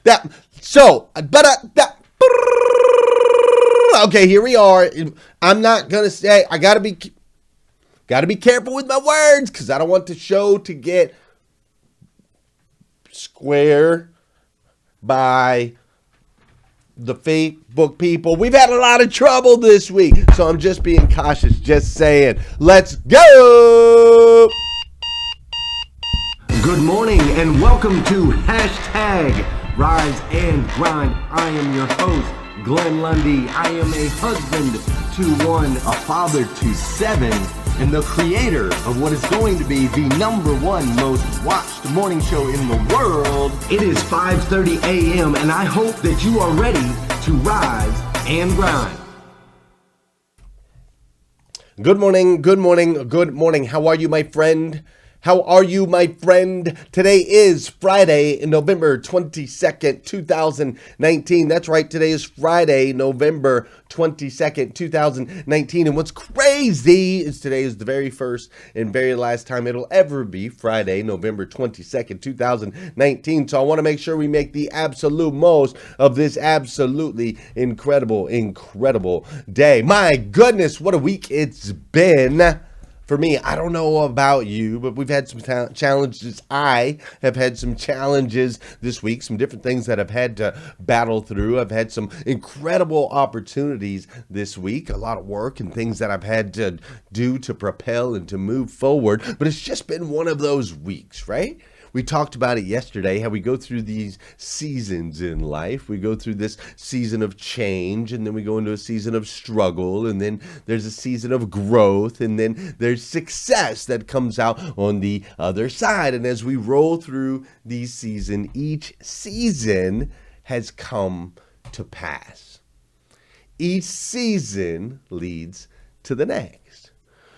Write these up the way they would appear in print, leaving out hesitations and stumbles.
That so, but that. Okay, here we are. I'm not gonna say. I gotta be careful with my words because I don't want the show to get square by the Facebook people. We've had a lot of trouble this week, so I'm just being cautious. Just saying. Let's go. Good morning and welcome to hashtag Rise and Grind. I am your host, Glenn Lundy. I am a husband to one, a father to seven, and the creator of what is going to be the #1 most watched morning show in the world. It is 5:30 a.m. and I hope that you are ready to rise and grind. Good morning, good morning, good morning. How are you, my friend? How are you, my friend? Today is Friday, November 22nd, 2019. That's right, today is Friday, November 22nd, 2019. And what's crazy is today is the very first and very last time it'll ever be Friday, November 22nd, 2019. So I want to make sure we make the absolute most of this absolutely incredible day. My goodness, what a week it's been. For me, I don't know about you, but we've had some challenges. I have had some challenges this week, some different things that I've had to battle through. I've had some incredible opportunities this week, a lot of work and things that I've had to do to propel and to move forward. But it's just been one of those weeks, right? We talked about it yesterday, how we go through these seasons in life. We go through this season of change, and then we go into a season of struggle, and then there's a season of growth, and then there's success that comes out on the other side. And as we roll through these seasons, each season has come to pass. Each season leads to the next.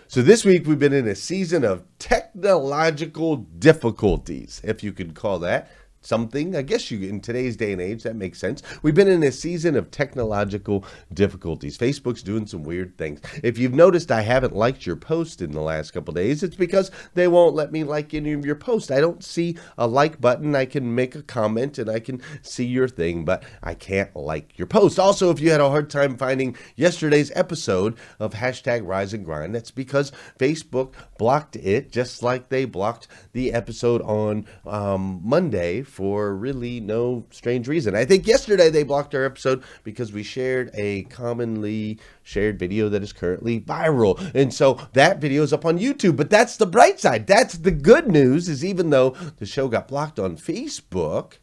So this week we've been in a season of technological difficulties, if you could call that something. I guess in today's day and age, that makes sense. We've been in a season of technological difficulties. Facebook's doing some weird things. If you've noticed, I haven't liked your post in the last couple of days. It's because they won't let me like any of your posts. I don't see a like button. I can make a comment and I can see your thing, but I can't like your post. Also, if you had a hard time finding yesterday's episode of hashtag Rise and Grind, that's because Facebook blocked it, just like they blocked the episode on Monday for really no strange reason. I think yesterday they blocked our episode because we shared a commonly shared video that is currently viral. And so that video is up on YouTube, but that's the bright side. That's the good news, is even though the show got blocked on Facebook,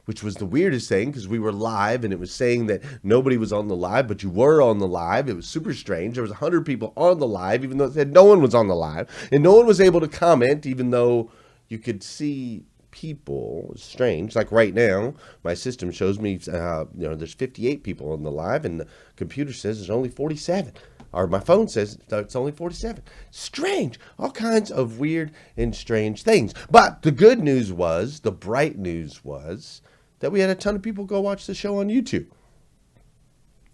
which was the weirdest thing because we were live and it was saying that nobody was on the live, but you were on the live. It was super strange. There was 100 people on the live, even though it said no one was on the live. And no one was able to comment, even though you could see people. It's strange. Like right now, my system shows me, there's 58 people on the live, and the computer says there's only 47. Or my phone says it's only 47. Strange. All kinds of weird and strange things. But the good news was, the bright news was, that we had a ton of people go watch the show on YouTube.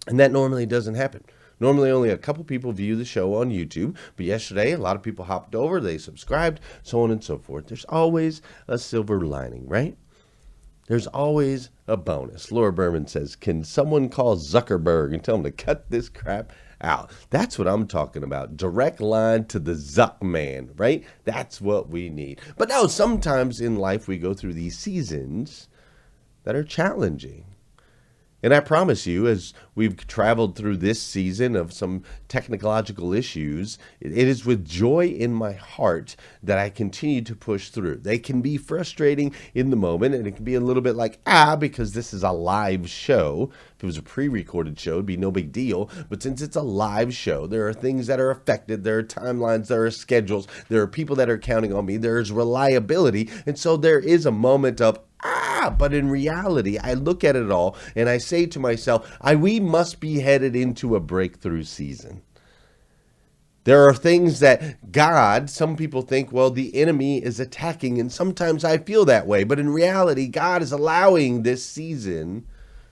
And that normally doesn't happen. Normally only a couple people view the show on YouTube, but yesterday a lot of people hopped over, they subscribed, so on and so forth. There's always a silver lining, right? There's always a bonus. Laura Berman says, can someone call Zuckerberg and tell him to cut this crap out? That's what I'm talking about. Direct line to the Zuck man, right? That's what we need. But no, sometimes in life we go through these seasons that are challenging. And I promise you, as we've traveled through this season of some technological issues, it is with joy in my heart that I continue to push through. They can be frustrating in the moment, and it can be a little bit like, because this is a live show. If it was a pre-recorded show, it'd be no big deal. But since it's a live show, there are things that are affected. There are timelines, there are schedules, there are people that are counting on me, there's reliability. And so there is a moment of, but in reality, I look at it all and I say to myself, we must be headed into a breakthrough season. There are things that God, some people think, well, the enemy is attacking, and sometimes I feel that way. But in reality, God is allowing this season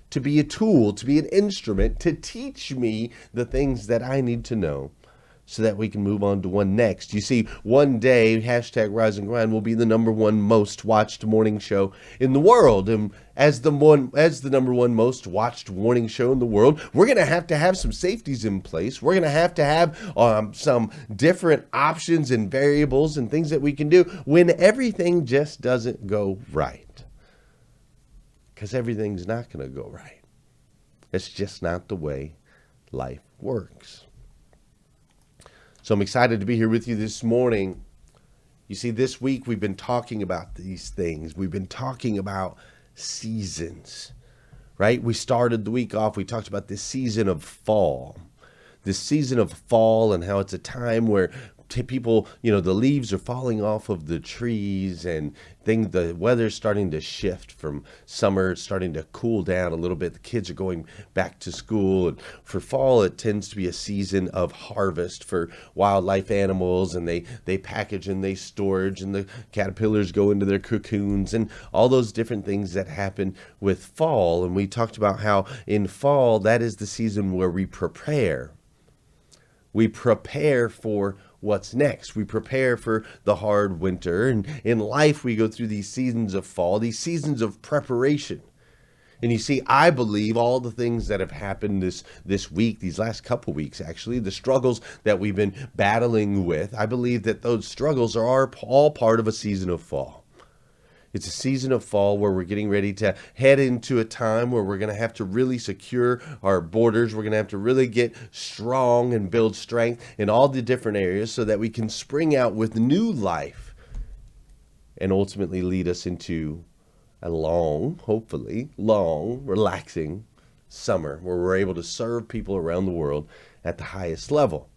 to be a tool, to be an instrument, to teach me the things that I need to know, so that we can move on to one next. You see, one day, hashtag Rise and Grind will be the number one most watched morning show in the world. And as the number one most watched morning show in the world, we're going to have some safeties in place. We're going to have some different options and variables and things that we can do when everything just doesn't go right. Because everything's not going to go right. It's just not the way life works. So I'm excited to be here with you this morning. You see, this week we've been talking about these things. We've been talking about seasons, right? We started the week off, we talked about this season of fall. This season of fall and how it's a time where people, the leaves are falling off of the trees and the weather's starting to shift from summer, it's starting to cool down a little bit. The kids are going back to school. And for fall, it tends to be a season of harvest for wildlife animals, and they package and they storage, and the caterpillars go into their cocoons and all those different things that happen with fall. And we talked about how in fall, that is the season where we prepare. We prepare for what's next. We prepare for the hard winter. And in life, we go through these seasons of fall, these seasons of preparation. And you see, I believe all the things that have happened this week, these last couple weeks, actually, the struggles that we've been battling with, I believe that those struggles are all part of a season of fall. It's a season of fall where we're getting ready to head into a time where we're going to have to really secure our borders. We're going to have to really get strong and build strength in all the different areas so that we can spring out with new life and ultimately lead us into a hopefully long, relaxing summer where we're able to serve people around the world at the highest level.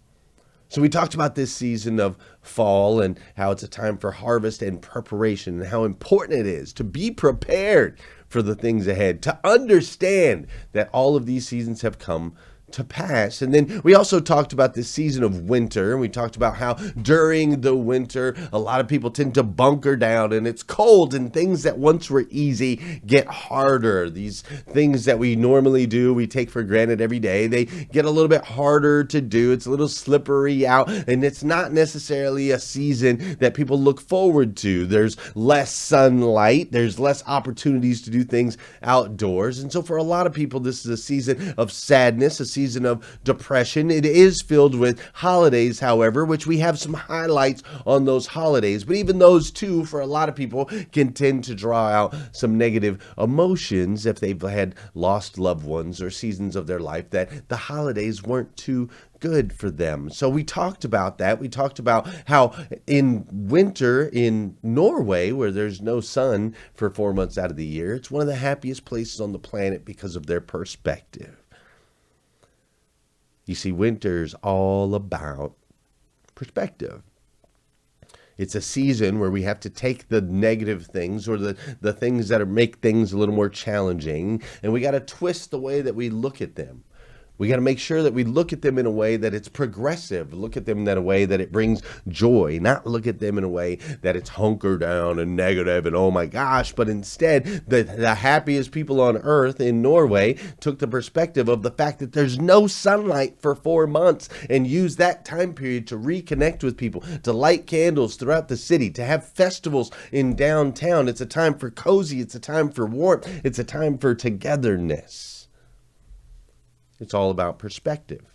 So we talked about this season of fall and how it's a time for harvest and preparation and how important it is to be prepared for the things ahead, to understand that all of these seasons have come to pass. And then we also talked about this season of winter, and we talked about how during the winter a lot of people tend to bunker down and it's cold, and things that once were easy get harder. These things that we normally do, we take for granted every day, they get a little bit harder to do. It's a little slippery out, and it's not necessarily a season that people look forward to. There's less sunlight, there's less opportunities to do things outdoors, and so for a lot of people this is a season of sadness, a season of depression. It is filled with holidays, however, which we have some highlights on those holidays. But even those too, for a lot of people, can tend to draw out some negative emotions if they've had lost loved ones or seasons of their life that the holidays weren't too good for them. So we talked about that. We talked about how in winter in Norway, where there's no sun for 4 months out of the year, it's one of the happiest places on the planet because of their perspective. You see, winter's all about perspective. It's a season where we have to take the negative things or the things that make things a little more challenging, and we got to twist the way that we look at them. We got to make sure that we look at them in a way that it's progressive, look at them in a way that it brings joy, not look at them in a way that it's hunker down and negative and oh my gosh, but instead the happiest people on earth in Norway took the perspective of the fact that there's no sunlight for 4 months and used that time period to reconnect with people, to light candles throughout the city, to have festivals in downtown. It's a time for cozy, it's a time for warmth, it's a time for togetherness. It's all about perspective.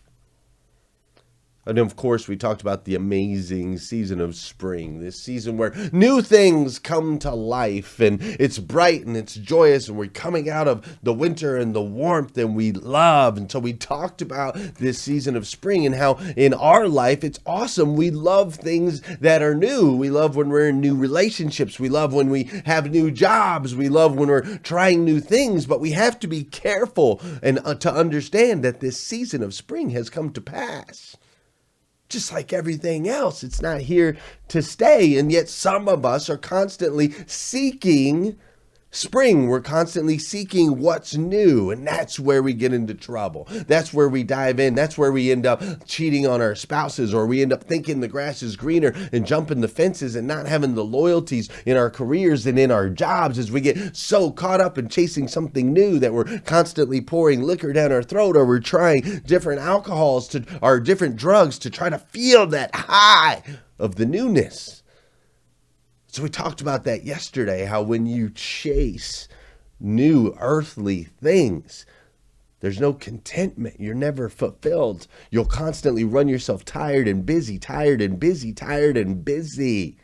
And of course, we talked about the amazing season of spring, this season where new things come to life and it's bright and it's joyous and we're coming out of the winter and the warmth and we love. And so we talked about this season of spring and how in our life, it's awesome. We love things that are new. We love when we're in new relationships. We love when we have new jobs. We love when we're trying new things, but we have to be careful and to understand that this season of spring has come to pass. Just like everything else, it's not here to stay. And yet some of us are constantly seeking Spring, we're constantly seeking what's new, and that's where we get into trouble. That's where we dive in. That's where we end up cheating on our spouses, or we end up thinking the grass is greener and jumping the fences and not having the loyalties in our careers and in our jobs as we get so caught up in chasing something new that we're constantly pouring liquor down our throat, or we're trying different alcohols or different drugs to try to feel that high of the newness. So we talked about that yesterday, how when you chase new earthly things, there's no contentment. You're never fulfilled. You'll constantly run yourself tired and busy, tired and busy, tired and busy.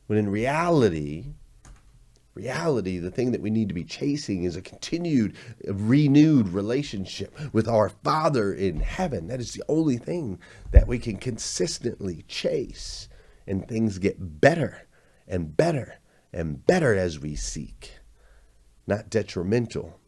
When in reality, the thing that we need to be chasing is a continued, renewed relationship with our Father in heaven. That is the only thing that we can consistently chase. And things get better and better and better as we seek, not detrimental.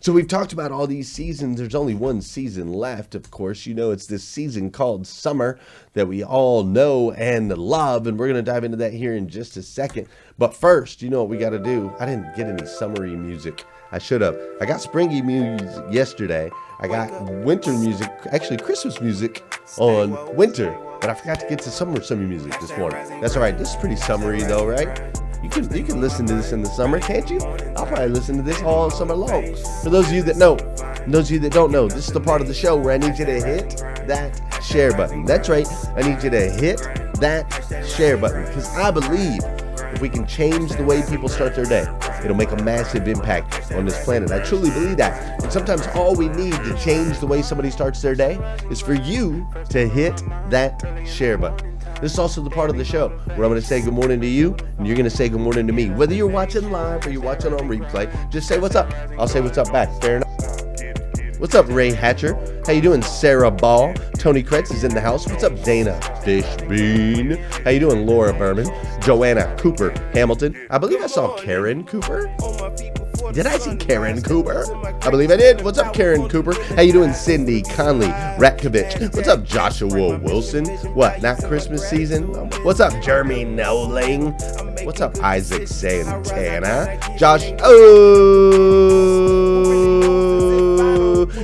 So we've talked about all these seasons. There's only one season left, of course. You know, it's this season called summer that we all know and love, and we're going to dive into that here in just a second. But first, you know what we got to do? I didn't get any summery music. I should have. I got springy music yesterday. I got winter music, actually Christmas music on winter. But I forgot to get to summer music this morning. That's all right. This is pretty summery though, right? You can listen to this in the summer, can't you? I'll probably listen to this all summer long. For those of you that know, and those of you that don't know, this is the part of the show where I need you to hit that share button. That's right. I need you to hit that share button because I believe if we can change the way people start their day, it'll make a massive impact on this planet. I truly believe that. And sometimes all we need to change the way somebody starts their day is for you to hit that share button. This is also the part of the show where I'm going to say good morning to you, and you're going to say good morning to me. Whether you're watching live or you're watching on replay, just say what's up. I'll say what's up back. Fair enough. What's up, Ray Hatcher? How you doing, Sarah Ball? Tony Kretz is in the house. What's up, Dana Fishbean? How you doing, Laura Berman? Joanna Cooper Hamilton. I believe I saw Karen Cooper. Did I see Karen Cooper? I believe I did. What's up, Karen Cooper? How you doing, Cindy Conley Ratkovich? What's up, Joshua Wilson? What, not Christmas season? What's up, Jeremy Noling? What's up, Isaac Santana? Josh,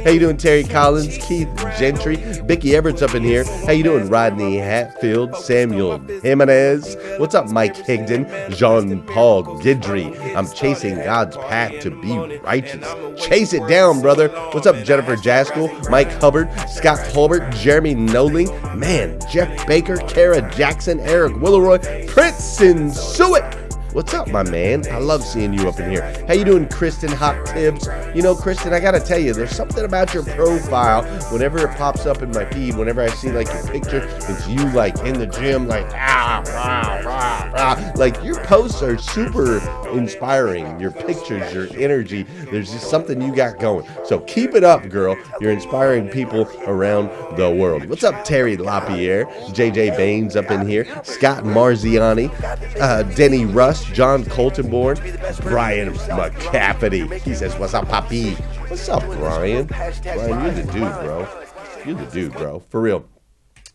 how you doing, Terry Collins, Keith Gentry, Vicky Everett's up in here. How you doing, Rodney Hatfield, Samuel Jimenez? What's up, Mike Higdon, Jean-Paul Guidry? I'm chasing God's path to be righteous. Chase it down, brother. What's up, Jennifer Jaskell, Mike Hubbard, Scott Holbert, Jeremy Noling, man, Jeff Baker, Kara Jackson, Eric Willeroy, Princeton Suet. What's up, my man? I love seeing you up in here. How you doing, Kristen Hop Tibbs? You know, Kristen, I gotta tell you, there's something about your profile. Whenever it pops up in my feed, whenever I see like your picture, it's you like in the gym, like like your posts are super inspiring. Your pictures, your energy, there's just something you got going. So keep it up, girl. You're inspiring people around the world. What's up, Terry LaPierre? JJ Baines up in here. Scott Marziani, Denny Russ, John Coltonborn, Brian McCafferty. He says, what's up, Poppy? What's up, Brian? Brian, you're the dude, bro. You're the dude, bro. For real.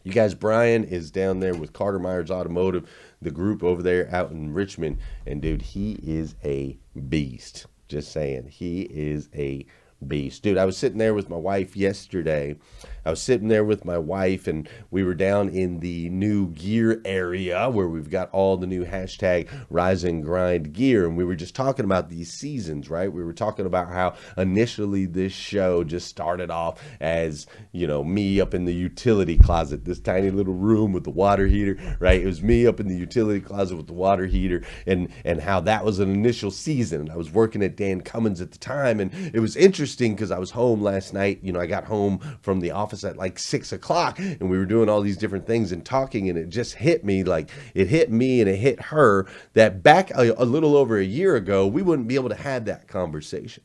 You guys, Brian is down there with Carter Myers Automotive, the group over there out in Richmond. And, dude, he is a beast. Just saying. He is a beast. Dude, I was sitting there with my wife yesterday. And we were down in the new gear area where we've got all the new hashtag Rise and Grind gear. And we were just talking about these seasons, right? We were talking about how initially this show just started off as, you know, me up in the utility closet, this tiny little room with the water heater, right? It was me up in the utility closet with the water heater and how that was an initial season. And I was working at Dan Cummins at the time. And it was interesting because I was home last night. You know, I got home from the office at like 6 o'clock and we were doing all these different things and talking, and it just hit me, like it hit me and it hit her, that back a little over a year ago, we wouldn't be able to have that conversation.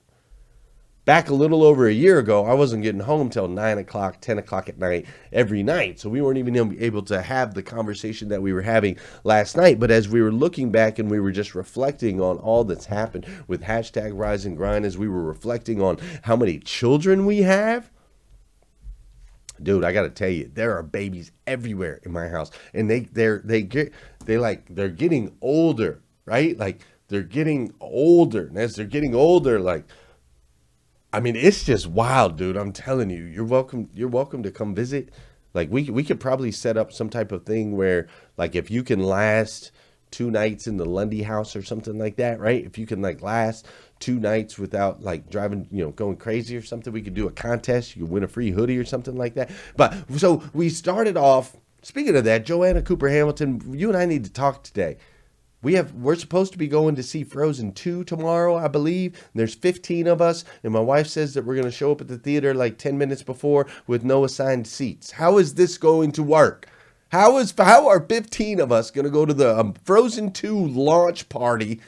Back a little over a year ago, I wasn't getting home till 9 o'clock, 10 o'clock at night every night. So we weren't even able to have the conversation that we were having last night. But as we were looking back and we were just reflecting on all that's happened with hashtag Rise and Grind, as we were reflecting on how many children we have, dude, I got to tell you, there are babies everywhere in my house, and they're getting older, right? Like they're getting older. And as they're getting older, like, I mean, it's just wild, dude. I'm telling you, you're welcome to come visit. Like we could probably set up some type of thing where, like, if you can last 2 nights in the Lundy house or something like that, right? If you can like last 2 nights without like driving, going crazy or something, we could do a contest. You could win a free hoodie or something like that. But so we started off, speaking of that, Joanna Cooper Hamilton, you and I need to talk today. We're supposed to be going to see Frozen 2 tomorrow, I believe. There's 15 of us, and my wife says that we're going to show up at the theater like 10 minutes before with no assigned seats. How is this going to work? How are 15 of us going to go to the Frozen 2 launch party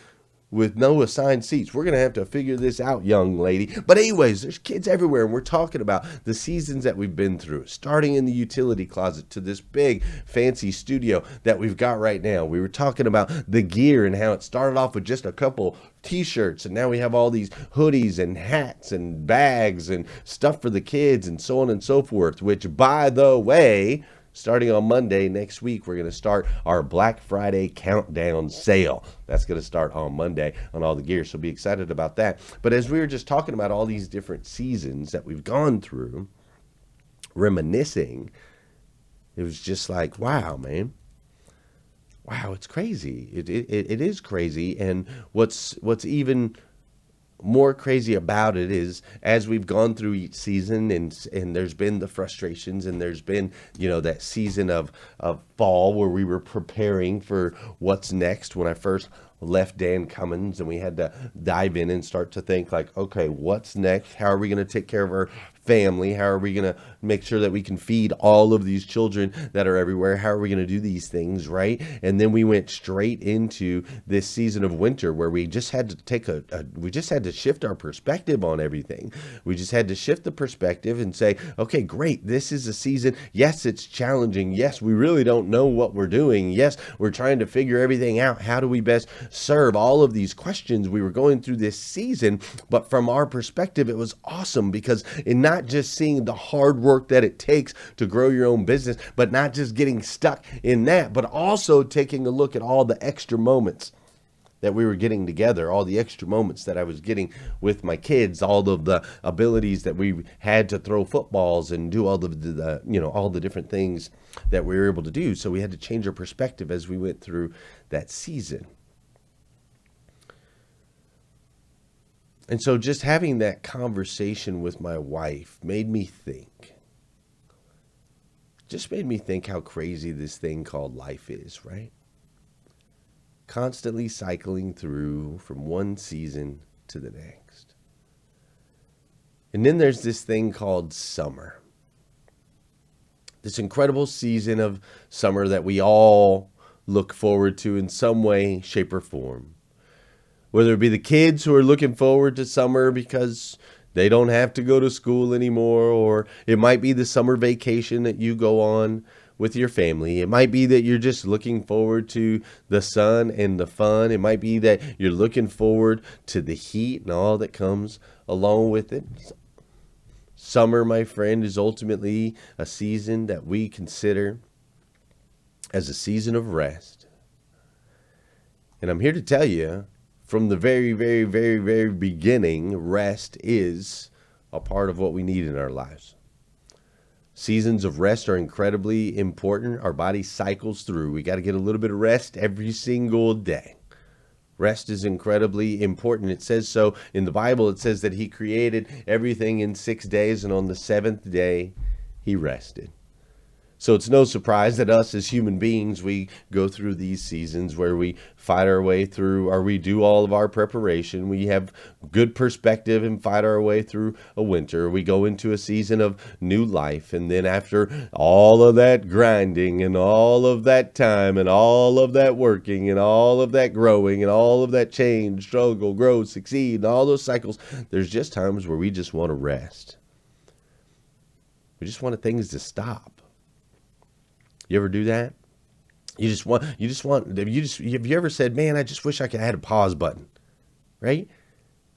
with no assigned seats? We're going to have to figure this out, young lady. But anyways, there's kids everywhere, and we're talking about the seasons that we've been through, starting in the utility closet to this big fancy studio that we've got right now. We were talking about the gear and how it started off with just a couple t-shirts, and now we have all these hoodies and hats and bags and stuff for the kids and so on and so forth, which, by the way, starting on Monday next week, we're going to start our Black Friday countdown sale. That's going to start on Monday on all the gear, so be excited about that. But as we were just talking about all these different seasons that we've gone through, reminiscing, it was just like, wow, man. Wow, it's crazy. It is crazy. And what's even more crazy about it is, as we've gone through each season, and there's been the frustrations, and there's been that season of fall where we were preparing for what's next. When I first left Dan Cummins, and we had to dive in and start to think like, okay, what's next? How are we going to take care of our family? How are we going to make sure that we can feed all of these children that are everywhere? How are we going to do these things, right? And then we went straight into this season of winter where we just had to we just had to shift our perspective on everything. We just had to shift the perspective and say, okay, great, this is a season. Yes, it's challenging. Yes, we really don't know what we're doing. Yes, we're trying to figure everything out. How do we best serve all of these questions we were going through this season? But from our perspective, it was awesome, because in not just seeing the hard work that it takes to grow your own business, but not just getting stuck in that, but also taking a look at all the extra moments that we were getting together, all the extra moments that I was getting with my kids, all of the abilities that we had to throw footballs and do all the all the different things that we were able to do. So we had to change our perspective as we went through that season. And so just having that conversation with my wife made me think how crazy this thing called life is, right? Constantly cycling through from one season to the next. And then there's this thing called summer. This incredible season of summer that we all look forward to in some way, shape, or form. Whether it be the kids who are looking forward to summer because they don't have to go to school anymore, or it might be the summer vacation that you go on with your family. It might be that you're just looking forward to the sun and the fun. It might be that you're looking forward to the heat and all that comes along with it. Summer, my friend, is ultimately a season that we consider as a season of rest. And I'm here to tell you, from the very, very, very, very beginning, rest is a part of what we need in our lives. Seasons of rest are incredibly important. Our body cycles through. We got to get a little bit of rest every single day. Rest is incredibly important. It says so in the Bible. It says that he created everything in 6 days, and on the seventh day, he rested. So it's no surprise that us as human beings, we go through these seasons where we fight our way through, or we do all of our preparation. We have good perspective and fight our way through a winter. We go into a season of new life. And then after all of that grinding and all of that time and all of that working and all of that growing and all of that change, struggle, grow, succeed, and all those cycles, there's just times where we just want to rest. We just want things to stop. You ever do that? Have you ever said, man, I just wish I could have had a pause button, right?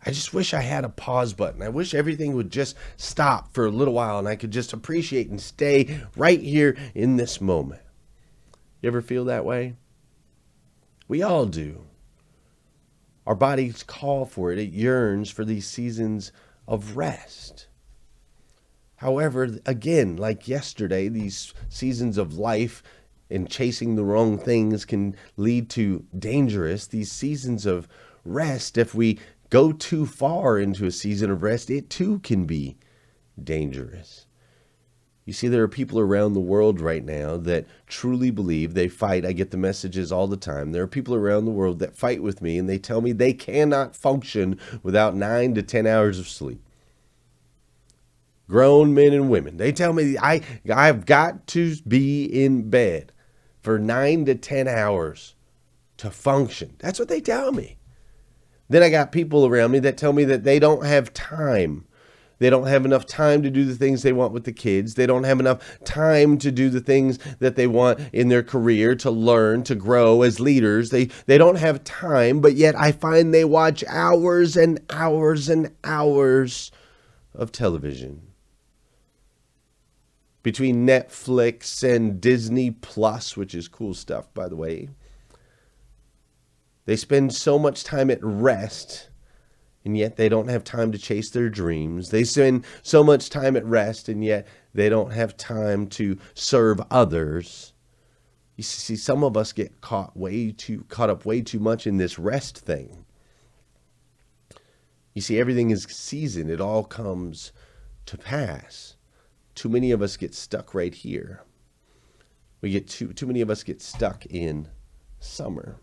I just wish I had a pause button. I wish everything would just stop for a little while and I could just appreciate and stay right here in this moment. You ever feel that way? We all do. Our bodies call for it. It yearns for these seasons of rest. However, again, like yesterday, these seasons of life and chasing the wrong things can lead to these seasons of rest. If we go too far into a season of rest, it too can be dangerous. You see, there are people around the world right now that truly believe, they fight. I get the messages all the time. There are people around the world that fight with me and they tell me they cannot function without 9 to 10 hours of sleep. Grown men and women, they tell me I've got to be in bed for 9 to 10 hours to function. That's what they tell me. Then I got people around me that tell me that they don't have time. They don't have enough time to do the things they want with the kids. They don't have enough time to do the things that they want in their career, to learn, to grow as leaders. They don't have time, but yet I find they watch hours and hours and hours of television. Between Netflix and Disney Plus, which is cool stuff, by the way, they spend so much time at rest, and yet they don't have time to chase their dreams. They spend so much time at rest, and yet they don't have time to serve others. You see, some of us get caught up way too much in this rest thing. You see, everything is seasoned. It all comes to pass. Too many of us get stuck right here. Too many of us get stuck in summer.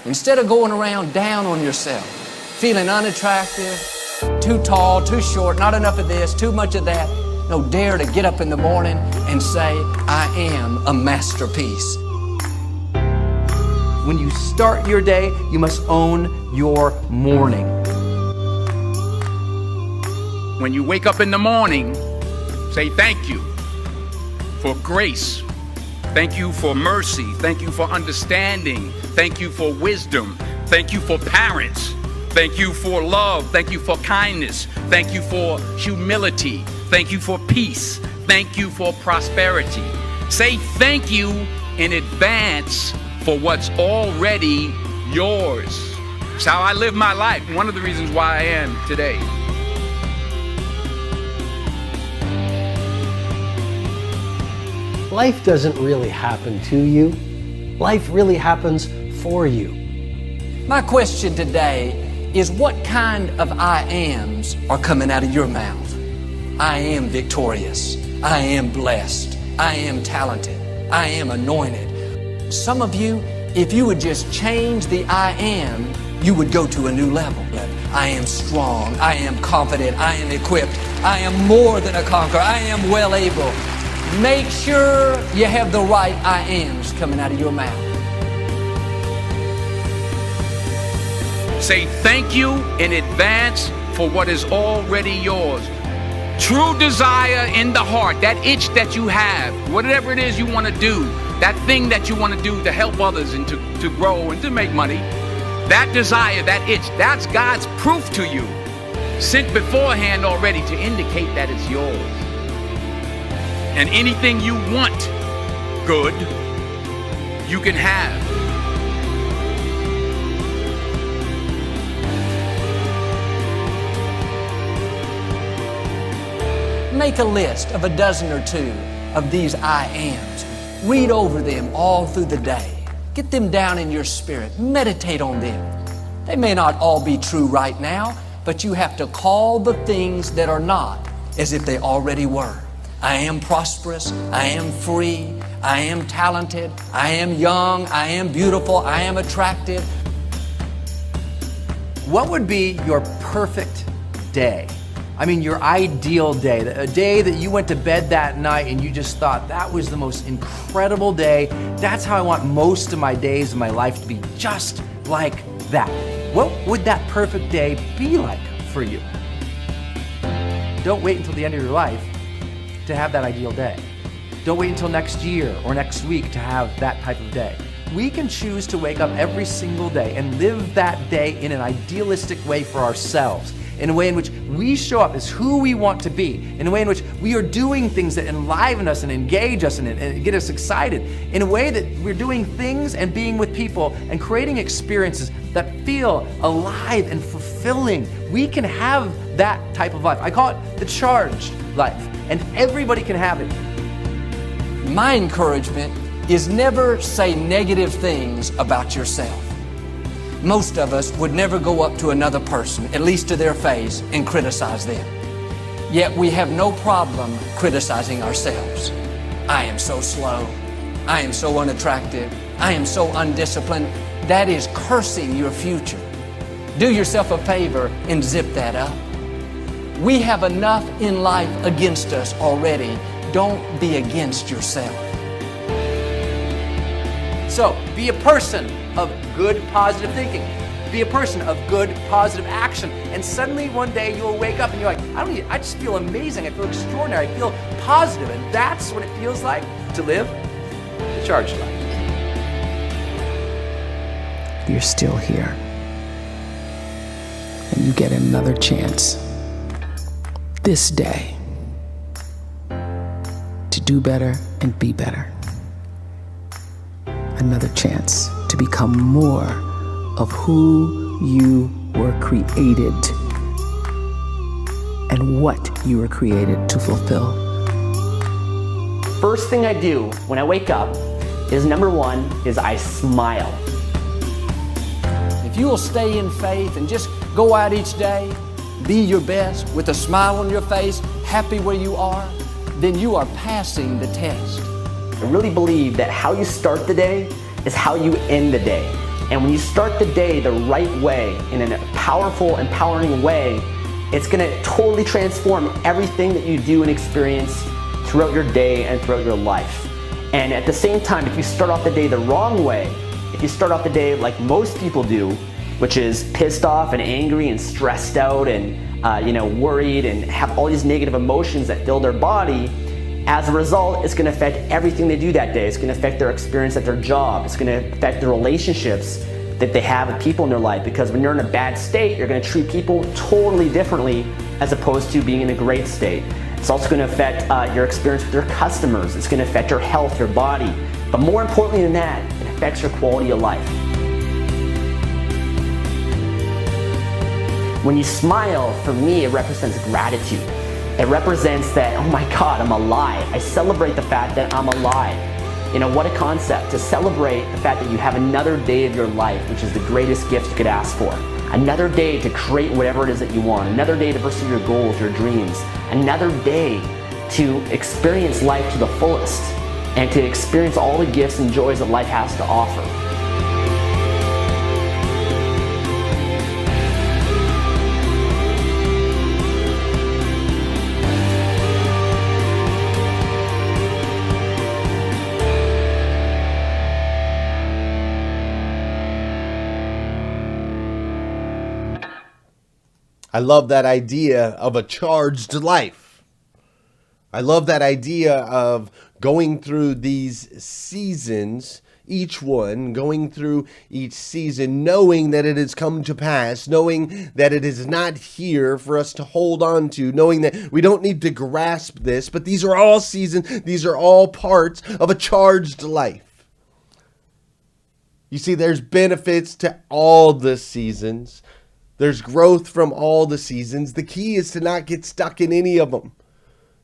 Instead of going around down on yourself, feeling unattractive, too tall, too short, not enough of this, too much of that, no, dare to get up in the morning and say, I am a masterpiece. When you start your day, you must own your morning. When you wake up in the morning, say thank you for grace. Thank you for mercy. Thank you for understanding. Thank you for wisdom. Thank you for parents. Thank you for love. Thank you for kindness. Thank you for humility. Thank you for peace. Thank you for prosperity. Say thank you in advance for what's already yours. It's how I live my life. One of the reasons why I am today. Life doesn't really happen to you. Life really happens for you. My question today is, what kind of I ams are coming out of your mouth? I am victorious. I am blessed. I am talented. I am anointed. Some of you, if you would just change the I am, you would go to a new level. I am strong. I am confident. I am equipped. I am more than a conqueror. I am well able. Make sure you have the right I ams coming out of your mouth. Say thank you in advance for what is already yours. True desire in the heart, that itch that you have, whatever it is you want to do, that thing that you want to do to help others and to grow and to make money, that desire, that itch, that's God's proof to you, sent beforehand already to indicate that it's yours. And anything you want good, you can have. Make a list of a dozen or two of these I ams. Read over them all through the day. Get them down in your spirit. Meditate on them. They may not all be true right now, but you have to call the things that are not as if they already were. I am prosperous. I am free. I am talented. I am young. I am beautiful. I am attractive. What would be your perfect day? I mean, your ideal day, a day that you went to bed that night and you just thought that was the most incredible day. That's how I want most of my days of my life to be, just like that. What would that perfect day be like for you? Don't wait until the end of your life to have that ideal day. Don't wait until next year or next week to have that type of day. We can choose to wake up every single day and live that day in an idealistic way for ourselves. in a way in which we show up as who we want to be, in a way in which we are doing things that enliven us and engage us and get us excited, in a way that we're doing things and being with people and creating experiences that feel alive and fulfilling, we can have that type of life. I call it the charged life, and everybody can have it. My encouragement is never say negative things about yourself. Most of us would never go up to another person, at least to their face, and criticize them. Yet we have no problem criticizing ourselves. I am so slow. I am so unattractive. I am so undisciplined. That is cursing your future. Do yourself a favor and zip that up. We have enough in life against us already. Don't be against yourself. So, be a person of good, positive thinking. Be a person of good, positive action. And suddenly one day you'll wake up and you're like, I just feel amazing. I feel extraordinary. I feel positive. And that's what it feels like to live the charged life. You're still here. And you get another chance this day to do better and be better. Another chance to become more of who you were created and what you were created to fulfill. First thing I do when I wake up is number one is I smile. If you will stay in faith and just go out each day, be your best with a smile on your face, happy where you are, then you are passing the test. I really believe that how you start the day is how you end the day. And when you start the day the right way, in a powerful, empowering way, it's gonna totally transform everything that you do and experience throughout your day and throughout your life. And at the same time, if you start off the day the wrong way, if you start off the day like most people do, which is pissed off and angry and stressed out and worried and have all these negative emotions that fill their body, as a result, it's going to affect everything they do that day. It's going to affect their experience at their job. It's going to affect the relationships that they have with people in their life, because when you're in a bad state, you're going to treat people totally differently as opposed to being in a great state. It's also going to affect your experience with your customers. It's going to affect your health, your body. But more importantly than that, it affects your quality of life. When you smile, for me, it represents gratitude. It represents that, oh my God, I'm alive. I celebrate the fact that I'm alive. What a concept, to celebrate the fact that you have another day of your life, which is the greatest gift you could ask for. Another day to create whatever it is that you want. Another day to pursue your goals, your dreams. Another day to experience life to the fullest and to experience all the gifts and joys that life has to offer. I love that idea of a charged life. I love that idea of going through these seasons, each one, going through each season, knowing that it has come to pass, knowing that it is not here for us to hold on to, knowing that we don't need to grasp this, but these are all seasons, these are all parts of a charged life. You see, there's benefits to all the seasons. There's growth from all the seasons. The key is to not get stuck in any of them.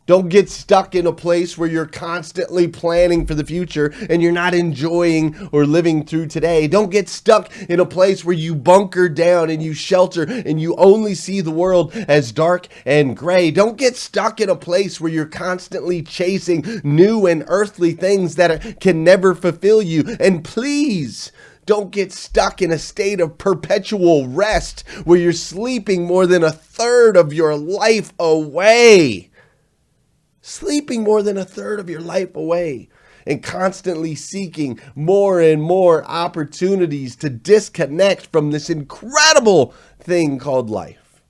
Don't get stuck in a place where you're constantly planning for the future and you're not enjoying or living through today. Don't get stuck in a place where you bunker down and you shelter and you only see the world as dark and gray. Don't get stuck in a place where you're constantly chasing new and earthly things that can never fulfill you. And please, don't get stuck in a state of perpetual rest where you're sleeping more than a third of your life away. Sleeping more than a third of your life away and constantly seeking more and more opportunities to disconnect from this incredible thing called life.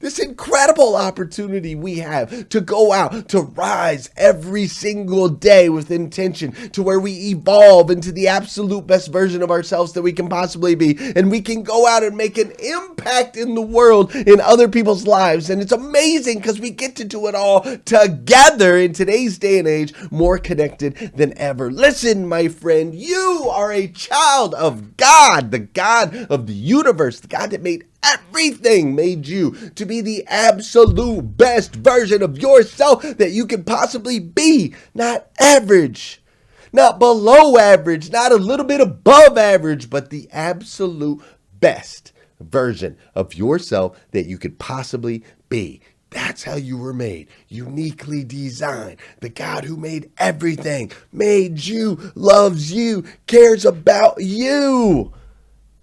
This incredible opportunity we have to go out, to rise every single day with intention, to where we evolve into the absolute best version of ourselves that we can possibly be. And we can go out and make an impact in the world, in other people's lives. And it's amazing because we get to do it all together in today's day and age, more connected than ever. Listen, my friend, you are a child of God, the God of the universe, the God that made everything, made you to be the absolute best version of yourself that you can possibly be. Not average, not below average, not a little bit above average, but the absolute best version of yourself that you could possibly be. That's how you were made, uniquely designed. The God who made everything, made you, loves you, cares about you.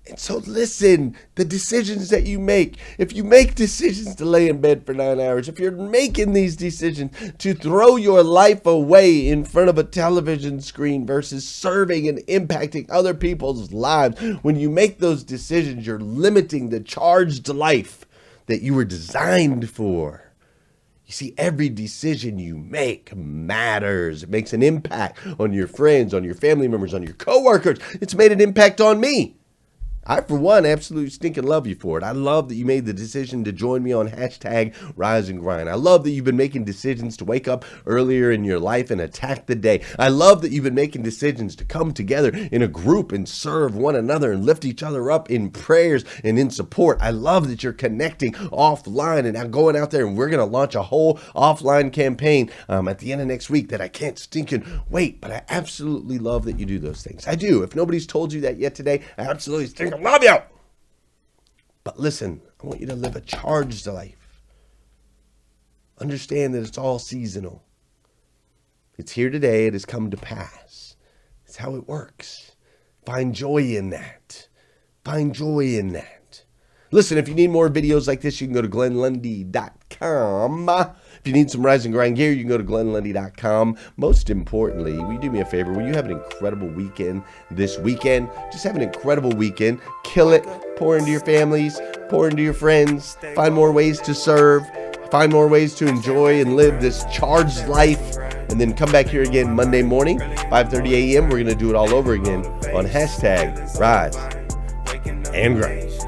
And so listen, the decisions that you make, if you make decisions to lay in bed for 9 hours, if you're making these decisions to throw your life away in front of a television screen versus serving and impacting other people's lives, when you make those decisions, you're limiting the charged life that you were designed for. You see, every decision you make matters. It makes an impact on your friends, on your family members, on your coworkers. It's made an impact on me. I, for one, absolutely stinking love you for it. I love that you made the decision to join me on hashtag Rise and Grind. I love that you've been making decisions to wake up earlier in your life and attack the day. I love that you've been making decisions to come together in a group and serve one another and lift each other up in prayers and in support. I love that you're connecting offline and now going out there, and we're going to launch a whole offline campaign at the end of next week that I can't stinking wait. But I absolutely love that you do those things. I do. If nobody's told you that yet today, I absolutely stinking love you. But listen, I want you to live a charged life. Understand that it's all seasonal. It's here today. It has come to pass. It's how it works. Find joy in that. Find joy in that. Listen, if you need more videos like this, you can go to GlennLundy.com. If you need some Rise and Grind gear, you can go to GlennLundy.com. Most importantly, will you do me a favor? Will you have an incredible weekend this weekend? Just have an incredible weekend. Kill it. Pour into your families. Pour into your friends. Find more ways to serve. Find more ways to enjoy and live this charged life. And then come back here again Monday morning, 5:30 a.m. We're going to do it all over again on hashtag Rise and Grind.